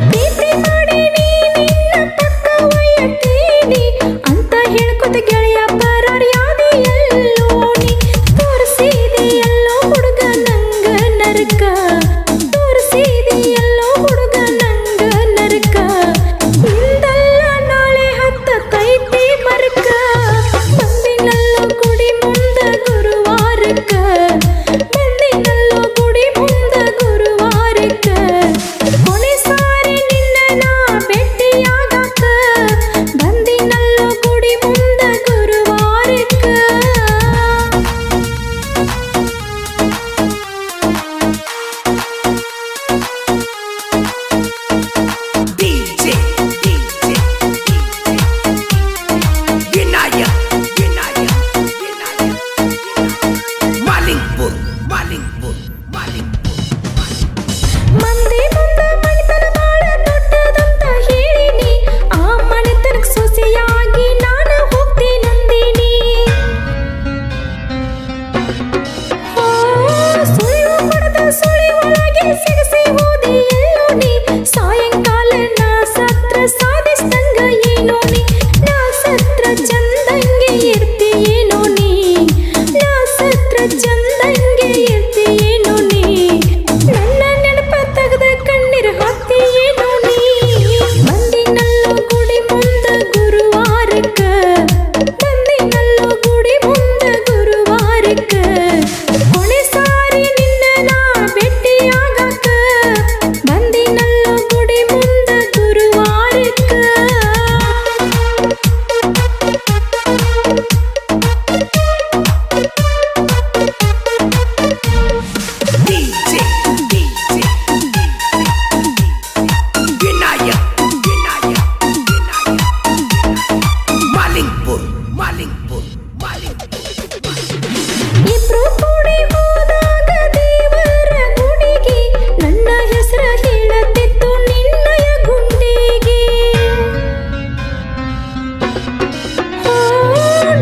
ಪ್ರೀತಿ ಮಾಡಿ ನಿನ್ನ ಪಕ್ಕ ಒಯ್ಯತೀನಿ ಅಂತ ಹೇಳ್ಕೊತ ಗೆಳೆಯ ಪರಾರ್ಯಾದಿ ಎಲ್ಲೋ ನೀ ತೋರಿಸಿದಿ ಎಲ್ಲೋ ಹುಡುಗ ನಂಗ ನರಕ ತೋರಿಸಿದಿ ಎಲ್ಲೋ ಹುಡುಗ ನಂಗ ನರಕ ಇಂದಲ್ಲ ನಾಳೆ ಹತ್ತೈತಿ ಮರಕ ಬಂದಿನಲ್ಲೋ ಗುಡಿ ಮುಂದ ಗುರುವಾರಕ್ಕ ಬಂದಿನಲ್ಲೋ ಗುಡಿ ಮುಂದ ಗುರುವಾರಕ್ಕ ಕೊನೆ ಸಾರಿ ನಿನ್ನ ನಾ ಭೇಟಿಯಾಗಾಕ ಬಂದಿನಲ್ಲೋ ಗುಡಿ ಮುಂದ ಗುರುವಾರಕ್ಕ DJ Vinaya Malingpur ಮಂದಿ ಮುಂದ ಮಣಿತನ ಬಾಳ ದೊಡ್ಡದಂತ ಹೇಳಿನಿ ಆ ಮಣಿತನಕ್ ಸೊಸೆಯಾಗಿ ನಾನು ಹೋಗ್ತೀನಂದಿನಿ ಸುಳ್ಳು ಪಡೆದ ಸುಳಿ ಒಳಗೆ ಸಿಗಸಿ ಹೋದಿ ಎಲ್ಲೋ ನೀ ಸಾಯಂಕಾಲ ನಾ ಸತ್ರ ಸಾಧಿಸ್ದಂಗ ಏನೋ ನೀ ನಾ ಸತ್ರ ಚಂದಂಗೆ ಇರ್ತೀಯೇನೋ ನೀ ನಾ ಸತ್ರ ಚಂದಂಗೆ ಇರ್ತೀಯೇನೋ ನೀ ನನ್ನ ನೆನಪ ತೆಗೆದ ಕಣ್ಣೀರು ಹಾಕ್ತೀಯೇನೋ ನೀ ಬಂದಿನಲ್ಲೋ ಗುಡಿ ಮುಂದ ಗುರುವಾರಕ್ಕ ಬಂದಿನಲ್ಲೋ ಗುಡಿ ಮುಂದ ಗುರುವಾರಕ್ಕ ಕೊನೆ ಸಾರಿ ನಿನ್ನ ನಾ ಭೇಟಿಯಾಗಾಕ ಬಂದಿನಲ್ಲೋ ಗುಡಿ ಮುಂದ ಗುರುವಾರಕ್ಕ DJ Vinaya Malingpur ಇಬ್ರು ಕೂಡಿ ಹೋದಾಗ ದೇವರ ಗುಡಿಗೆ ನನ್ನ ಹೆಸರ ಹೇಳತ್ತಿತ್ತು ನಿನ್ನಯ ಗುಂಡಿಗೆ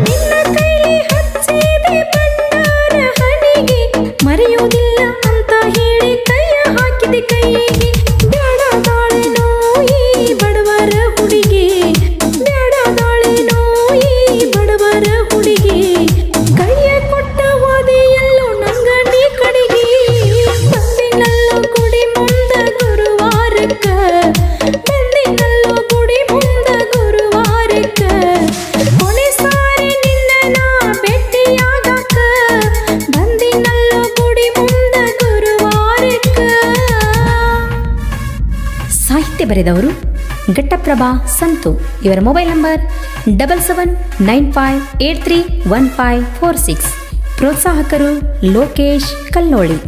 ನಿನ್ನ ಕೈಲಿ ಹಚ್ಚಿದೆ ಬಂಗಾರ ಹಣಿಗೆ ಮರೆಯುವುದಿಲ್ಲ ಅಂತ ಹೇಳಿ ಕೈಯ ಹಾಕಿದೆ ಕೈಗೆ ಬ್ಯಾಡದಾಳೇನೋ ಈ ಬಡವರ ಹುಡುಗಿ ಬ್ಯಾಡದಾಳೇನೋ ಈ ಬಡವರ ಹುಡುಗಿ ಕೈಯ ಕೊಟ್ಟ ಹೋದೆ ಎಲ್ಲೋ ನಂಗ ನೀ ಕಡೆಗೆ ಬಂದಿನಲ್ಲೋ ಗುಡಿ ಮುಂದ ಗುರುವಾರಕ್ಕ ಬಂದಿನಲ್ಲೋ ಗುಡಿ ಮುಂದ ಗುರುವಾರಕ್ಕ ಕೊನೆ ಸಾರಿ ನಿನ್ನ ನಾ ಭೇಟಿಯಾಗಾಕ ಬಂದಿನಲ್ಲೋ ಗುಡಿ ಮುಂದ ಗುರುವಾರಕ್ಕ. ಸಾಹಿತ್ಯ ಬರೆದವರು ಘಟ್ಟಪ್ರಭಾ ಸಂತು. ಇವರ ಮೊಬೈಲ್ ನಂಬರ್ 7795831546. ಪ್ರೋತ್ಸಾಹಕರು ಲೋಕೇಶ್ ಕಲ್ಲೋಳಿ.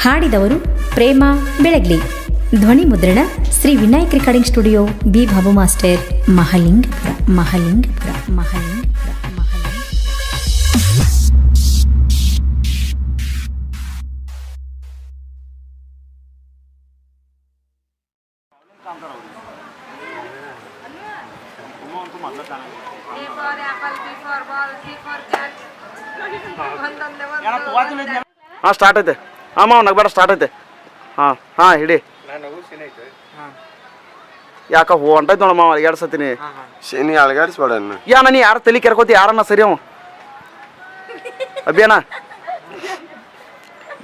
ಹಾಡಿದವರು ಪ್ರೇಮ ಬೆಳಗ್ಲಿ. ಧ್ವನಿ ಮುದ್ರಣ Shri Vinayak recording studio, B Babu master, Mahalingapura. ಹಾಂ ಸ್ಟಾರ್ಟ್ ಐತೆ. ಹಾಂ ನಗಬೇಡ ಸ್ಟಾರ್ಟ್ ಐತೆ. ಹಾಂ ಹಿಡಿ. ಯಾಕ ಹೊಂಟೈತೆ ನೋಡಮ್ಮ ಅಲ್ಗಾಡ್ಸತ್ತೀನಿ. ಶನಿ ಅಲ್ಗಾಡಿಸ್ಬೇಡ ಯಾ ನಾನು ಯಾರು ತಲೆ ಕೆರ್ಕೋತಿ ಯಾರನ್ನ ಸರಿ ಅವ ಅಭಿಯಾನ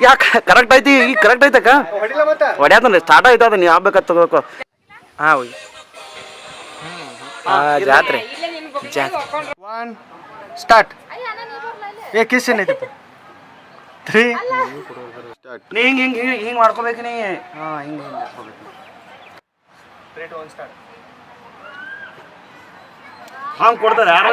ಯಾಕೆ ಕರೆಕ್ಟ್ ಐತಿ ಈಗ ಕರೆಕ್ಟ್ ಐತಕ್ಕ ಹೊಡ್ಯಾತನ ಸ್ಟಾರ್ಟ್ ಆಯ್ತು ಅದ ನೀ ಆಗ್ಬೇಕತ್ ತಗೋಕೋ. ಹಾಂ ಹೋಗಿ ಜಾತ್ರೆ ಒನ್ ಸ್ಟಾರ್ಟ್. ಕಿಸ್ ಏನೈತಪ್ಪ 3 ನೀ ಹಿಂಗೆ ಮಾಡ್ಕೋಬೇಕು ನೀ. ಹಾಂ ಹಿಂಗೆ ಮಾಡ್ಕೋಬೇಕು. 3 2 1 ಸ್ಟಾರ್ಟ್. ಹಂಗೆ ಕೊಡ್ತಾರೆ ಯಾರು